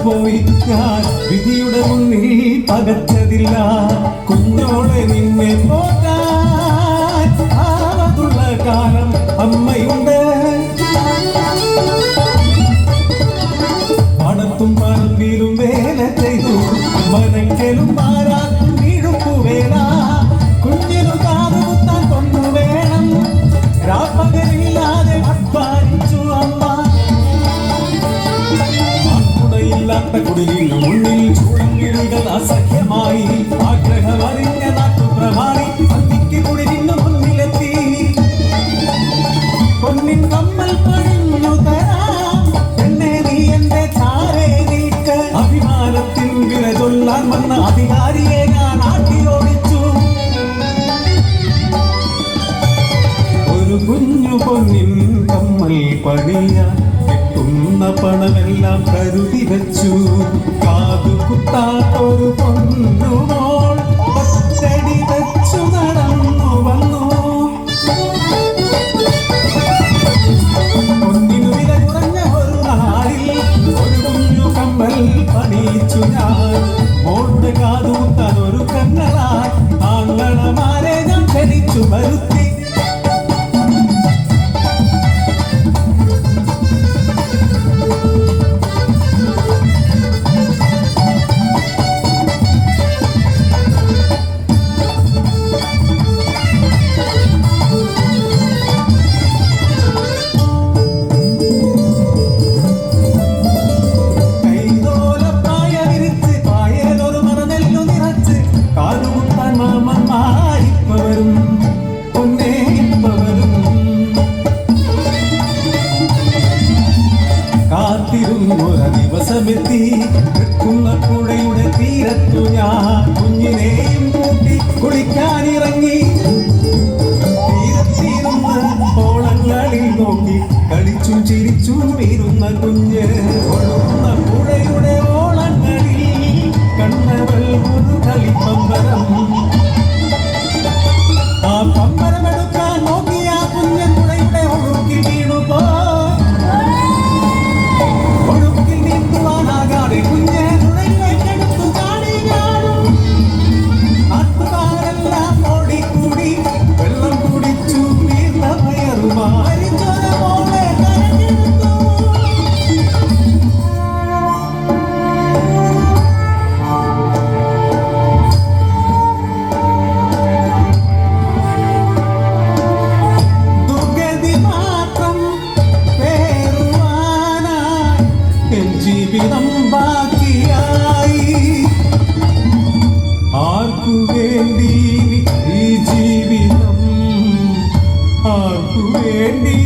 പോയി ഞാൻ വിധിയുടെ മുന്നിൽ പകച്ചതില്ല. കുഞ്ഞോളെ നിന്നെ പോകാൻ ആവതുള്ള കാലം അമ്മയുണ്ട്. പണത്തും പറമ്പിലും വേല ചെയ്തു മനക്കലും പാരാക്കും വീഴുപ്പുവേല. കുഞ്ഞിനു കാതുകുത്താൻ കൊണ്ടു വേണം രാപ്പകലില്ലാതെ അധ്വാനിച്ചു അമ്മ. ആൺകുടയില്ലാത്ത കുടിലിൽ മുന്നിൽ ചൂടങ്കിളികൾ അസഖ്യമായി. ആഗ്രഹമറിഞ്ഞ നാട്ടുപ്രമാണി സന്ധിക്ക് കുടിലിന് മുന്നിലെത്തി. പൊന്നിൻ കമ്മൽ പണിഞ്ഞു തരാം എന്നെ നീ എന്റെ ചാരേ നീക്ക്. അഭിമാനത്തിൻ വില ചൊല്ലാൻ വന്ന അധികാരിയെ ഞാൻ ആട്ടിയോടിച്ചു. ഒരു കുഞ്ഞു പൊന്നിൻ കമ്മൽ പണിയാൻ കിട്ടുന്ന പണമെല്ലാം കരുതി വെച്ചു. കാതുകുത്താത്തൊരു പൊന്നുമോൾ ഒറ്റടി വെച്ചു നടന്നു വന്നു. പൊന്നിനു വില കുറഞ്ഞ ഒരു നാളിൽ ഒരു കുഞ്ഞു കമ്മൽ പണിയിച്ചു ഞാൻ. മോളുടെ കാതുകുത്താൻ ഒരു കണ്ണലായി ആങ്ങളമാരെ ഞാൻ ക്ഷണിച്ചു വരുത്തി. കാത്തിരുന്നൊരു ദിവസമെത്തി. നിൽക്കുന്ന പുഴയുടെ തീരത്തു ഞാൻ കുഞ്ഞിനെയും കൂട്ടി കുളിക്കാനിറങ്ങി. തീരത്തിരുന്ന് ഓളങ്ങളിൽ നോക്കി കളിച്ചും ചിരിച്ചും വീരുന്ന കുഞ്ഞ്. ഒഴുകുന്ന പുഴയുടെ ഓളങ്ങളിൽ കണ്ണവൾ ഒരു കളിപ്പമ്പരം. ആ പമ്പരമെടുക്കാൻ നോക്കിയ കുഞ്ഞൻ പുഴയുടെ ഒഴുക്കിൽ വീണുപോ. ജീവിതം ബാക്കിയായി. ആർക്കു വേണ്ടി ഈ ജീവിതം? ആർക്കു വേണ്ടി?